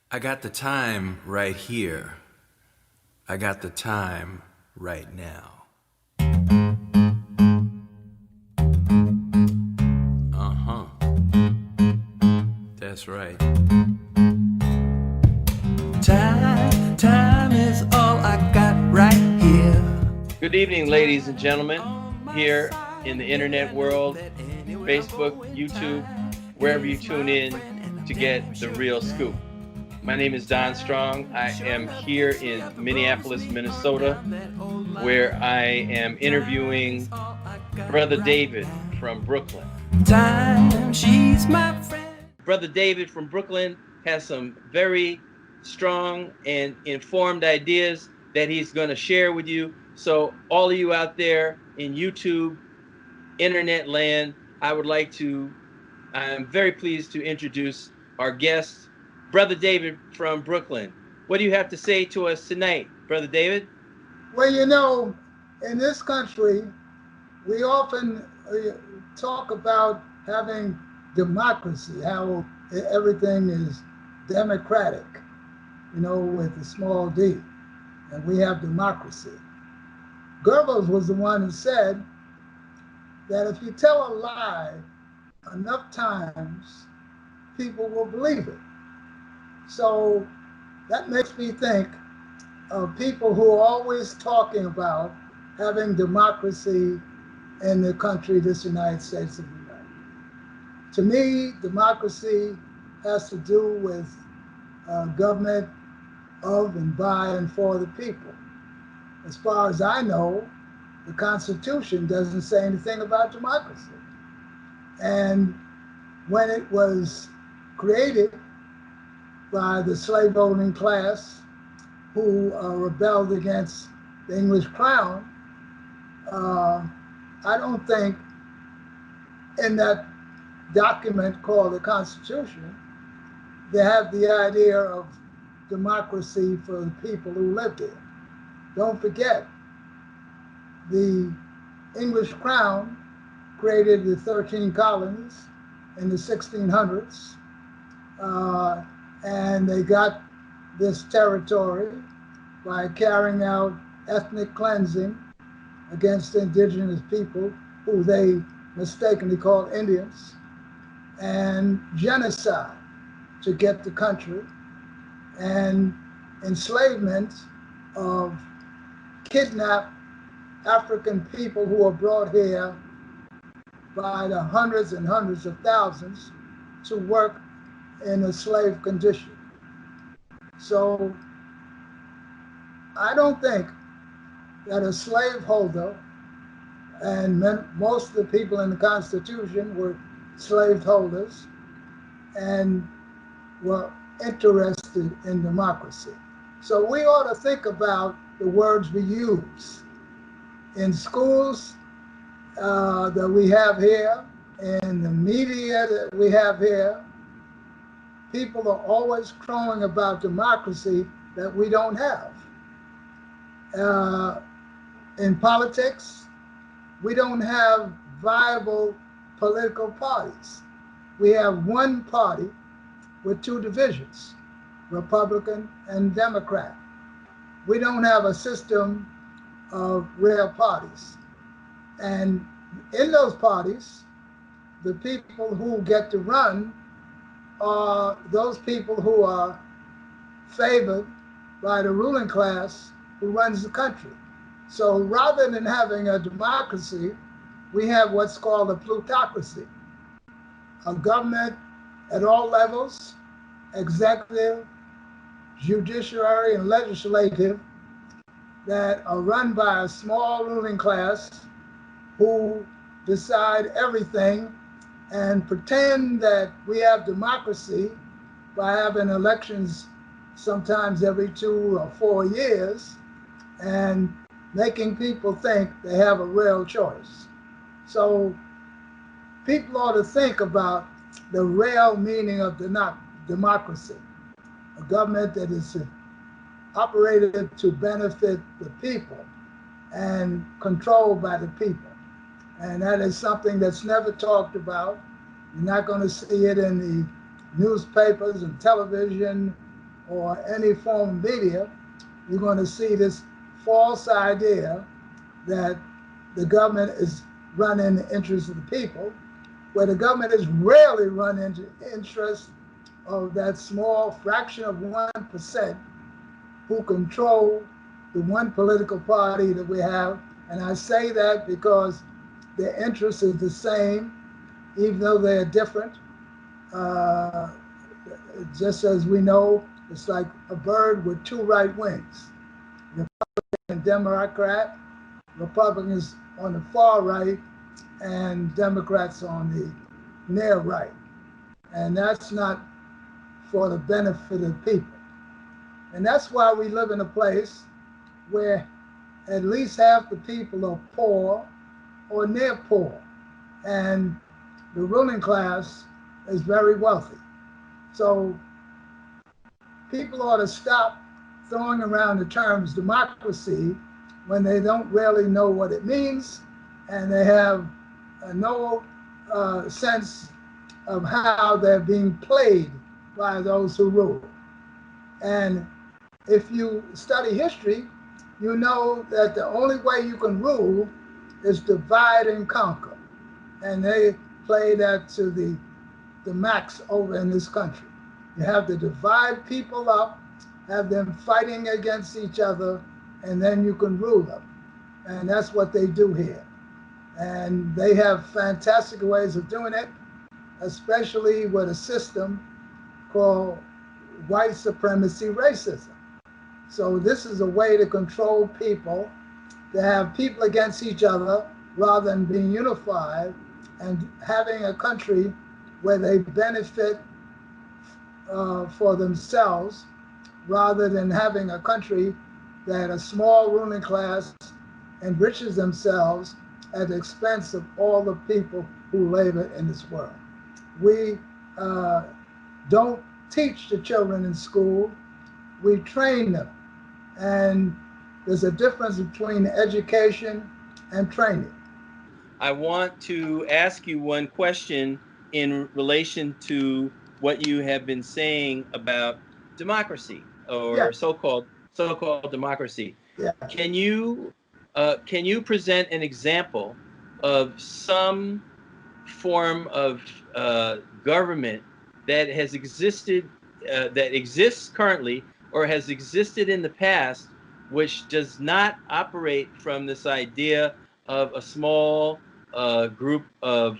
I got the time right here. I got the time right now. Uh-huh. That's right. Time is all I got right here. Good evening, ladies and gentlemen, here in the internet world, Facebook, YouTube, wherever you tune in to get the real scoop. My name is Don Strong. I am here in Minneapolis, Minnesota, where I am interviewing Brother David from Brooklyn. Time, she's my friend. Brother David from Brooklyn has some very strong and informed ideas that he's going to share with you. So all of you out there in YouTube, internet land, I'm very pleased to introduce our guest, Brother David from Brooklyn. What do you have to say to us tonight, Brother David? Well, in this country, we often talk about having democracy, how everything is democratic, with a small d, and we have democracy. Goebbels was the one who said that if you tell a lie enough times, people will believe it. So that makes me think of people who are always talking about having democracy in the country, this United States of America. To me, democracy has to do with government of and by and for the people. As far as I know, the Constitution doesn't say anything about democracy. And when it was created by the slave-owning class who rebelled against the English crown, I don't think in that document called the Constitution, they have the idea of democracy for the people who live there. Don't forget, the English crown created the 13 colonies in the 1600s, and they got this territory by carrying out ethnic cleansing against indigenous people who they mistakenly called Indians, and genocide to get the country, and enslavement of kidnapped African people who were brought here by the hundreds and hundreds of thousands to work in a slave condition. So I don't think that a slaveholder, and most of the people in the Constitution were slaveholders and were interested in democracy. So we ought to think about the words we use in schools that we have here, in the media that we have here. People are always crowing about democracy that we don't have. In politics, we don't have viable political parties. We have one party with two divisions, Republican and Democrat. We don't have a system of real parties. And in those parties, the people who get to run are those people who are favored by the ruling class who runs the country. So rather than having a democracy, we have what's called a plutocracy, a government at all levels, executive, judiciary, and legislative, that are run by a small ruling class who decide everything and pretend that we have democracy by having elections sometimes every 2 or 4 years and making people think they have a real choice. So people ought to think about the real meaning of democracy, a government that is operated to benefit the people and controlled by the people. And that is something that's never talked about. You're not going to see it in the newspapers and television or any form of media, you're going to see this false idea that the government is running the interests of the people, where the government is rarely running the interests of that small fraction of 1% who control the one political party that we have. And I say that because their interest is the same, even though they're different. Uh, just as we know, it's like a bird with two right wings. Republican and Democrat, Republicans on the far right and Democrats on the near right. And that's not for the benefit of the people. And that's why we live in a place where at least half the people are poor or near poor. And the ruling class is very wealthy. So people ought to stop throwing around the terms democracy when they don't really know what it means, and they have no sense of how they're being played by those who rule. And if you study history, you know that the only way you can rule is divide and conquer. And they play that to the max over in this country. You have to divide people up, have them fighting against each other, and then you can rule them. And that's what they do here. And they have fantastic ways of doing it, especially with a system called white supremacy racism. So this is a way to control people, to have people against each other rather than being unified and having a country where they benefit for themselves, rather than having a country that a small ruling class enriches themselves at the expense of all the people who labor in this world. We don't teach the children in school, we train them. And there's a difference between education and training. I want to ask you one question in relation to what you have been saying about democracy, Yeah, or so-called democracy. yeah. Can you present an example of some form of government that has existed, that exists currently, or has existed in the past, which does not operate from this idea of a small group of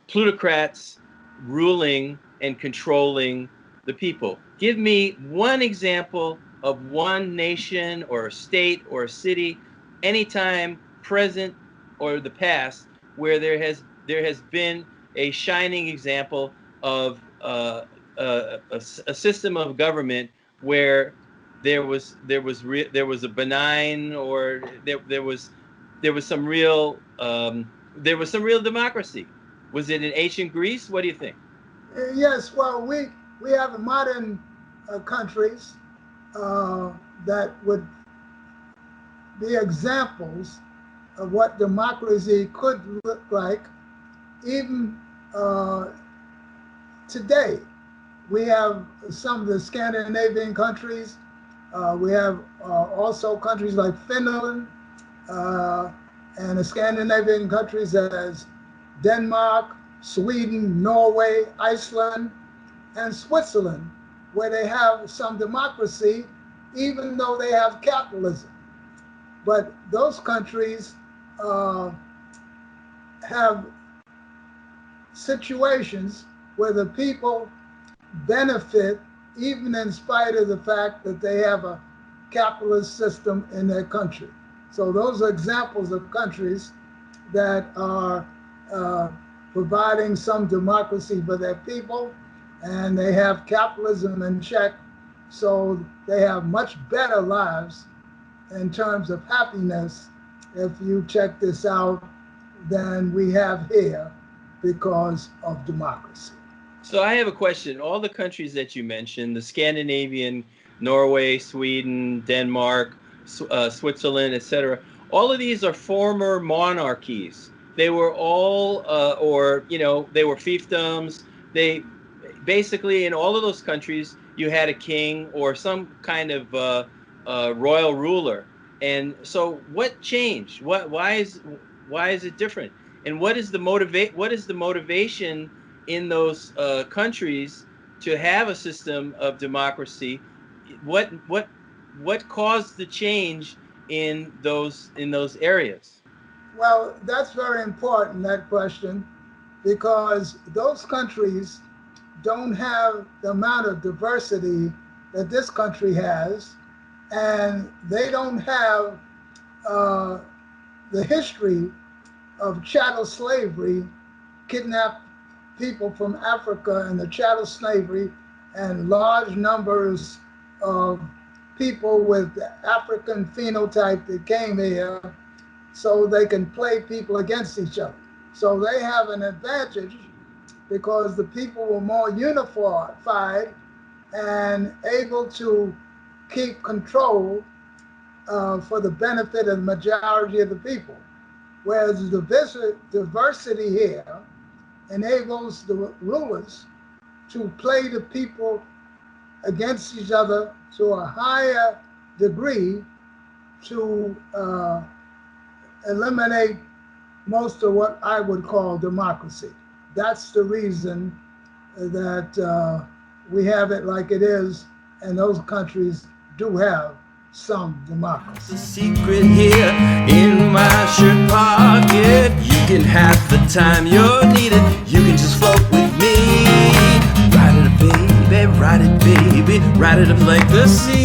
plutocrats ruling and controlling the people? Give me one example of one nation or a state or a city, anytime, present or the past, where there has been a shining example of a system of government where there was a benign, or there was some real democracy. Was it in ancient Greece? What do you think? Yes, well, we have modern countries that would be examples of what democracy could look like. Even today, we have some of the Scandinavian countries. We have also countries like Finland, and the Scandinavian countries as Denmark, Sweden, Norway, Iceland, and Switzerland, where they have some democracy, even though they have capitalism. But those countries have situations where the people benefit, even in spite of the fact that they have a capitalist system in their country. So those are examples of countries that are providing some democracy for their people, and they have capitalism in check, so they have much better lives in terms of happiness, if you check this out, than we have here because of democracy. So I have a question. All the countries that you mentioned, the Scandinavian, Norway, Sweden, Denmark, Switzerland, etc., all of these are former monarchies. They were all, they were fiefdoms. basically in all of those countries, you had a king or some kind of royal ruler. And so, what changed? Why is it different? And what is the motivation in those countries to have a system of democracy? What caused the change in those areas? Well, that's very important, that question, because those countries don't have the amount of diversity that this country has, and they don't have the history of chattel slavery, kidnapped people from Africa and the chattel slavery, and large numbers of people with the African phenotype that came here so they can play people against each other. So they have an advantage because the people were more unified and able to keep control for the benefit of the majority of the people. Whereas the diversity here enables the rulers to play the people against each other to a higher degree to eliminate most of what I would call democracy. That's the reason that we have it like it is, and those countries do have some democracy. The secret here in my shirt pocket. You can have the time you're needed. You can just float with me. Ride it, baby, ride it, baby. Ride it up like the sea.